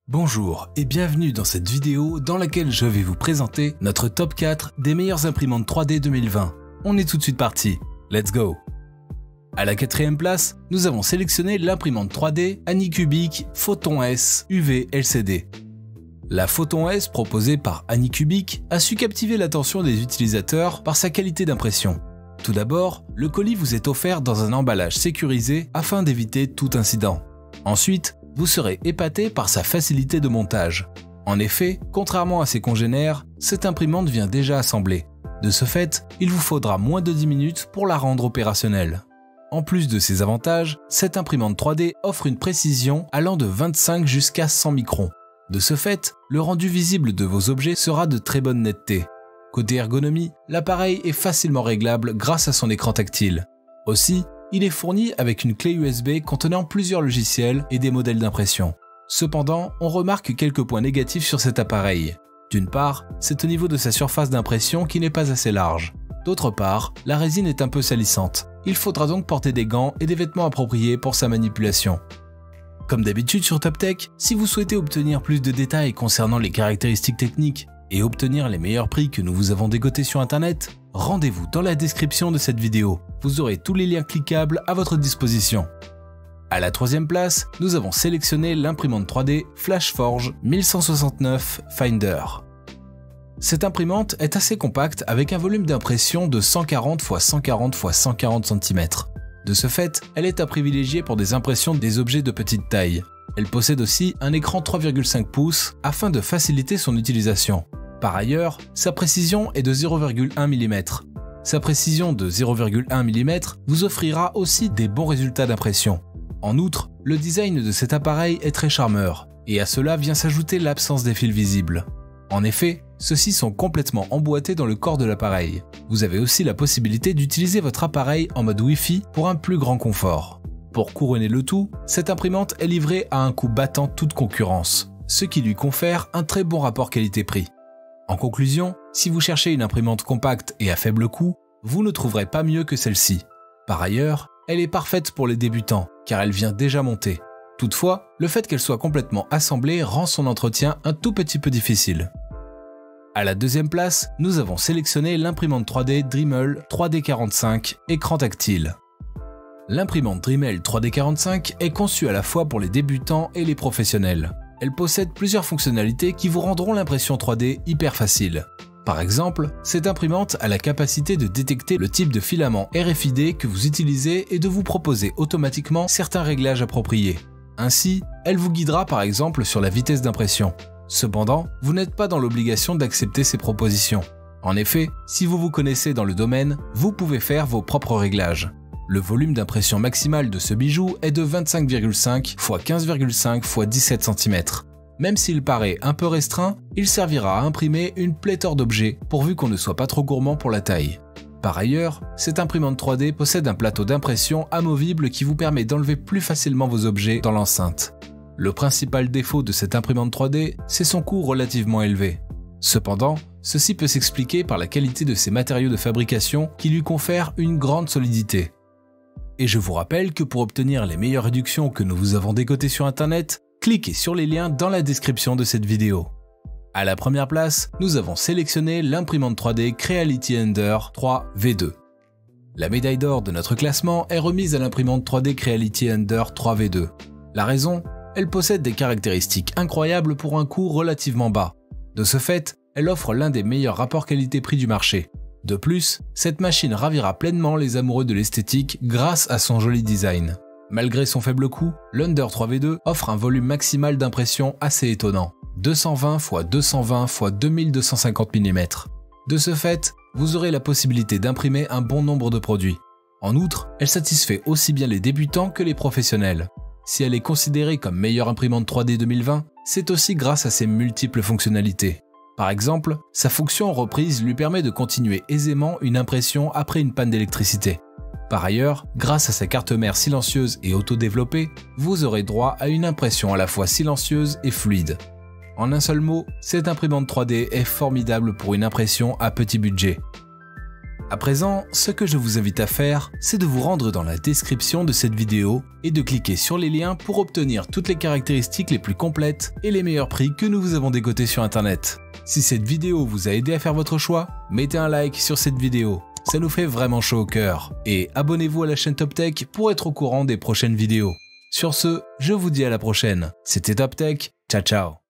Bonjour et bienvenue dans cette vidéo dans laquelle je vais vous présenter notre top 4 des meilleures imprimantes 3D 2020. On est tout de suite parti, let's go! À la quatrième place, nous avons sélectionné l'imprimante 3D Anycubic Photon S UV LCD. La Photon S proposée par Anycubic a su captiver l'attention des utilisateurs par sa qualité d'impression. Tout d'abord, le colis vous est offert dans un emballage sécurisé afin d'éviter tout incident. Ensuite, vous serez épaté par sa facilité de montage. En effet, contrairement à ses congénères, cette imprimante vient déjà assemblée. De ce fait, il vous faudra moins de 10 minutes pour la rendre opérationnelle. En plus de ces avantages, cette imprimante 3D offre une précision allant de 25 jusqu'à 100 microns. De ce fait, le rendu visible de vos objets sera de très bonne netteté. Côté ergonomie, l'appareil est facilement réglable grâce à son écran tactile. Aussi, il est fourni avec une clé USB contenant plusieurs logiciels et des modèles d'impression. Cependant, on remarque quelques points négatifs sur cet appareil. D'une part, c'est au niveau de sa surface d'impression qui n'est pas assez large. D'autre part, la résine est un peu salissante. Il faudra donc porter des gants et des vêtements appropriés pour sa manipulation. Comme d'habitude sur TopTech, si vous souhaitez obtenir plus de détails concernant les caractéristiques techniques et obtenir les meilleurs prix que nous vous avons dégotés sur internet, rendez-vous dans la description de cette vidéo. Vous aurez tous les liens cliquables à votre disposition. À la troisième place, nous avons sélectionné l'imprimante 3D Flashforge 1169 Finder. Cette imprimante est assez compacte avec un volume d'impression de 140 x 140 x 140 cm. De ce fait, elle est à privilégier pour des impressions des objets de petite taille. Elle possède aussi un écran 3,5 pouces afin de faciliter son utilisation. Par ailleurs, sa précision est de 0,1 mm. Sa précision de 0,1 mm vous offrira aussi des bons résultats d'impression. En outre, le design de cet appareil est très charmeur, et à cela vient s'ajouter l'absence des fils visibles. En effet, ceux-ci sont complètement emboîtés dans le corps de l'appareil. Vous avez aussi la possibilité d'utiliser votre appareil en mode Wi-Fi pour un plus grand confort. Pour couronner le tout, cette imprimante est livrée à un coût battant toute concurrence, ce qui lui confère un très bon rapport qualité-prix. En conclusion, si vous cherchez une imprimante compacte et à faible coût, vous ne trouverez pas mieux que celle-ci. Par ailleurs, elle est parfaite pour les débutants, car elle vient déjà montée. Toutefois, le fait qu'elle soit complètement assemblée rend son entretien un tout petit peu difficile. À la deuxième place, nous avons sélectionné l'imprimante 3D Dremel 3D45 écran tactile. L'imprimante Dremel 3D45 est conçue à la fois pour les débutants et les professionnels. Elle possède plusieurs fonctionnalités qui vous rendront l'impression 3D hyper facile. Par exemple, cette imprimante a la capacité de détecter le type de filament RFID que vous utilisez et de vous proposer automatiquement certains réglages appropriés. Ainsi, elle vous guidera par exemple sur la vitesse d'impression. Cependant, vous n'êtes pas dans l'obligation d'accepter ces propositions. En effet, si vous vous connaissez dans le domaine, vous pouvez faire vos propres réglages. Le volume d'impression maximal de ce bijou est de 25,5 x 15,5 x 17 cm. Même s'il paraît un peu restreint, il servira à imprimer une pléthore d'objets pourvu qu'on ne soit pas trop gourmand pour la taille. Par ailleurs, cette imprimante 3D possède un plateau d'impression amovible qui vous permet d'enlever plus facilement vos objets dans l'enceinte. Le principal défaut de cette imprimante 3D, c'est son coût relativement élevé. Cependant, ceci peut s'expliquer par la qualité de ses matériaux de fabrication qui lui confèrent une grande solidité. Et je vous rappelle que pour obtenir les meilleures réductions que nous vous avons décotées sur internet, cliquez sur les liens dans la description de cette vidéo. À la première place, nous avons sélectionné l'imprimante 3D Creality Ender 3 V2. La médaille d'or de notre classement est remise à l'imprimante 3D Creality Ender 3 V2. La raison ? Elle possède des caractéristiques incroyables pour un coût relativement bas. De ce fait, elle offre l'un des meilleurs rapports qualité-prix du marché. De plus, cette machine ravira pleinement les amoureux de l'esthétique grâce à son joli design. Malgré son faible coût, l'Under 3V2 offre un volume maximal d'impression assez étonnant, 220 x 220 x 2250 mm. De ce fait, vous aurez la possibilité d'imprimer un bon nombre de produits. En outre, elle satisfait aussi bien les débutants que les professionnels. Si elle est considérée comme meilleure imprimante 3D 2020, c'est aussi grâce à ses multiples fonctionnalités. Par exemple, sa fonction en reprise lui permet de continuer aisément une impression après une panne d'électricité. Par ailleurs, grâce à sa carte mère silencieuse et auto-développée, vous aurez droit à une impression à la fois silencieuse et fluide. En un seul mot, cette imprimante 3D est formidable pour une impression à petit budget. À présent, ce que je vous invite à faire, c'est de vous rendre dans la description de cette vidéo et de cliquer sur les liens pour obtenir toutes les caractéristiques les plus complètes et les meilleurs prix que nous vous avons dégotés sur internet. Si cette vidéo vous a aidé à faire votre choix, mettez un like sur cette vidéo, ça nous fait vraiment chaud au cœur. Et abonnez-vous à la chaîne Top Tech pour être au courant des prochaines vidéos. Sur ce, je vous dis à la prochaine. C'était Top Tech, ciao ciao.